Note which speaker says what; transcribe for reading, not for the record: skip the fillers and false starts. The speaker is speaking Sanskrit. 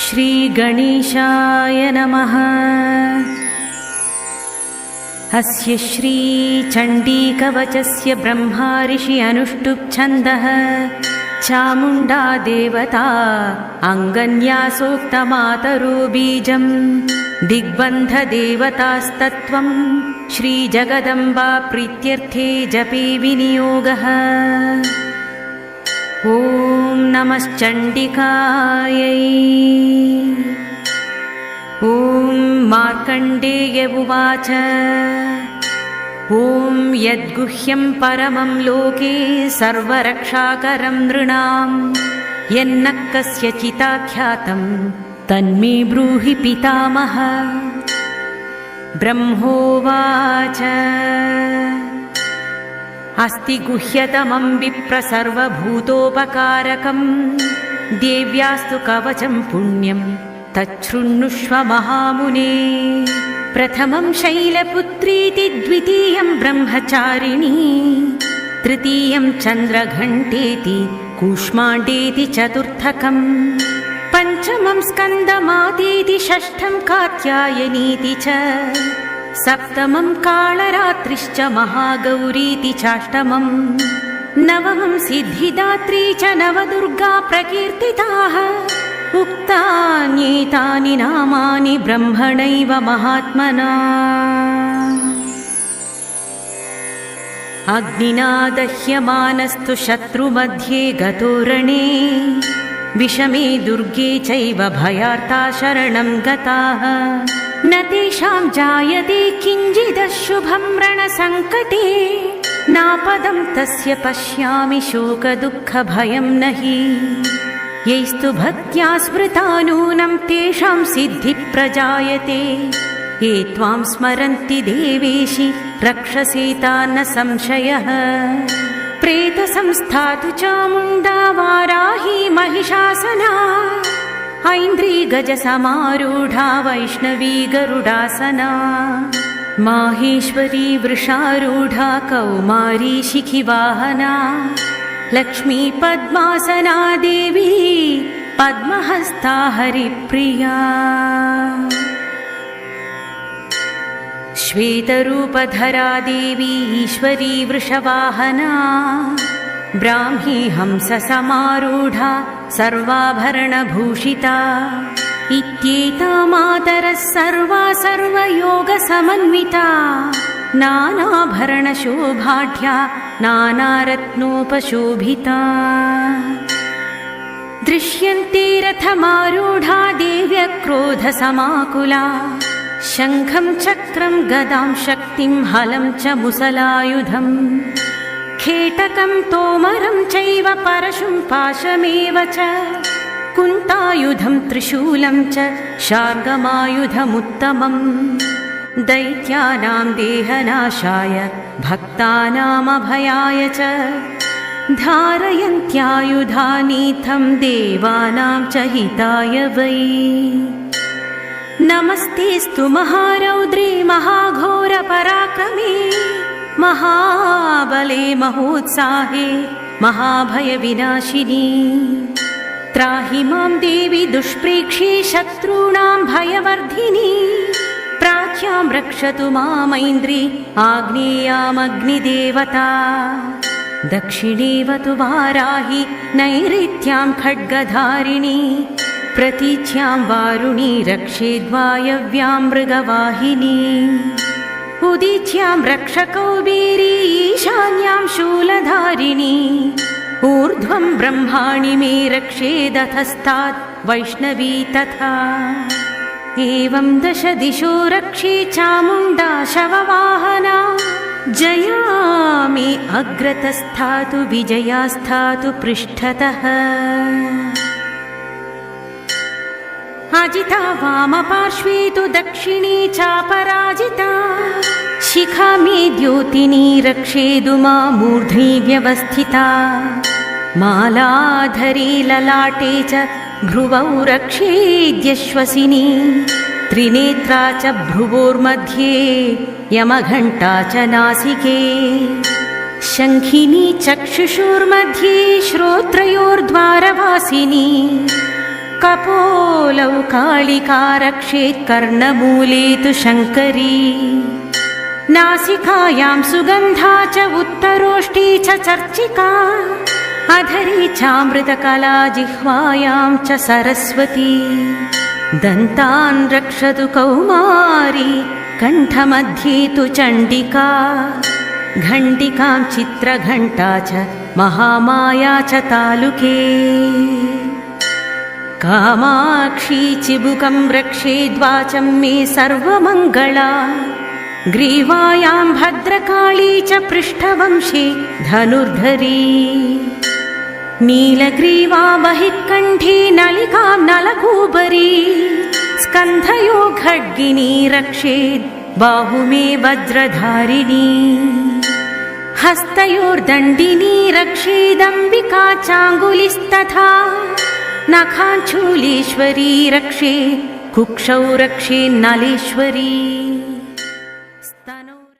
Speaker 1: श्री गणेशाय नमः। अस्य श्री चण्डीकवचस्य ब्रह्मा ऋषि अनुष्टुप् छन्दः चामुण्डा देवता अङ्गन्यासोक्तमातरो बीजम् दिग्बन्धदेवतास्तत्त्वं श्रीजगदम्बा प्रीत्यर्थे जपे विनियोगः। ॐ नमश्चण्डिकायै। ॐ मार्कण्डेय उवाच ॐ यद्गुह्यं परमं लोके सर्वरक्षाकरं नृणां यन्न कस्यचिदाख्यातं तन्मे ब्रूहि पितामह। ब्रह्मोवाच अस्ति गुह्यतमं विप्र सर्वभूतोपकारकं देव्यास्तु कवचं पुण्यं तच्छृण्वुष्व महामुने। प्रथमं शैलपुत्रीति द्वितीयं ब्रह्मचारिणी तृतीयं चन्द्रघण्टेति कूष्माण्डेति चतुर्थकम् पञ्चमं स्कन्दमातेति षष्ठं कात्यायनीति च सप्तमं कालरात्रिश्च महागौरीति चाष्टमम् नवमं सिद्धिदात्री च नवदुर्गा प्रकीर्तिताः। उक्तान्येतानि नामानि ब्रह्मणैव महात्मना। अग्निना दह्यमानस्तु शत्रुमध्ये गतो रणे विषमे दुर्गे चैव भयार्ता शरणं गताः। न तेषां जायते किञ्चिदशुभं रणसङ्कटे नापदं तस्य पश्यामि शोकदुःखभयं न हि। यैस्तु भक्त्या स्मृता नूनं तेषां सिद्धिः प्रजायते। ये त्वां स्मरन्ति देवेशि रक्षसेता न संशयः। प्रेतसंस्था तु चामुण्डा वाराही महिषासना ऐन्द्री गजसमारूढा वैष्णवी गरुडासना माहेश्वरी वृषारूढा कौमारी शिखिवाहना लक्ष्मी पद्मासना देवी पद्महस्ता हरिप्रिया। श्वेतरूपधरा देवी ईश्वरी वृषवाहना ब्राह्मी हंससमारूढा सर्वाभरणभूषिता इत्येता मातरः सर्वा सर्वयोगसमन्विता नानाभरणशोभाढ्या नानारत्नोपशोभिता। दृश्यन्ते रथमारूढा देव्यक्रोधसमाकुला शङ्खं चक्रं गदां शक्तिं हलं च मुसलायुधम् खेटकं तोमरं चैव परशुं पाशमेव च कुन्तायुधं त्रिशूलं च शार्ङ्गमायुधमुत्तमम् दैत्यानां देहनाशाय भक्तानामभयाय च धारयन्त्यायुधानीथं देवानां च हिताय वै। नमस्तेस्तु महारौद्रे महाघोरपराक्रमे महाबले महोत्साहे महाभयविनाशिनी। त्राहि मां देवी दुष्प्रेक्षे शत्रूणां भयवर्धिनी। प्राच्यां रक्षतु मामैन्द्री आग्नेयामग्निदेवता। दक्षिणेव तु वाराहि नैऋत्यां खड्गधारिणी प्रतीच्यां वारुणी रक्षेद्वायव्यां मृगवाहिनी। उदीच्यां रक्षकौबेरी ईशान्यां शूलधारिणी ऊर्ध्वं ब्रह्माणि मे रक्षेदधस्तात् वैष्णवी तथा। एवं दश दिशो रक्षे चामुण्डा शववाहना जया मे अग्रतस्थातु विजयास्थातु पृष्ठतः। अजिता वामपार्श्वे तु दक्षिणे चापराजिता शिखा मे द्योतिनी रक्षेदु मां मूर्ध्नि व्यवस्थिता। मालाधरी ललाटे च भ्रुवौ रक्षेद्यश्वसिनी त्रिनेत्रा च भ्रुवोर्मध्ये यमघण्टा च नासिके शङ्खिनी चक्षुषोर्मध्ये श्रोत्रयोर्द्वारवासिनी कपोलौ कालिका रक्षेत् कर्णमूले तु शङ्करी नासिकायां सुगन्धा च उत्तरोष्ठी च चर्चिका अधरी चामृतकला जिह्वायां च सरस्वती दन्तान् रक्षतु कौमारी कण्ठमध्ये तु चण्डिका घण्टिकां चित्रघण्टा च महामाया च तालुके कामाक्षी चिबुकं रक्षेद्वाचं मे सर्वमङ्गला ग्रीवायां भद्रकाली च पृष्ठवंशे धनुर्धरी नीलग्रीवा बहिःकण्ठी नलिकां नलकूबरी स्कन्धयो खड्गिनी रक्षेत् बाहुमे वज्रधारिणी हस्तयोर्दण्डिनी रक्षेदम्बिका चाङ्गुलिस्तथा नखाञ्चूलेश्वरी रक्षेत् कुक्षौ रक्षेन्नलेश्वरी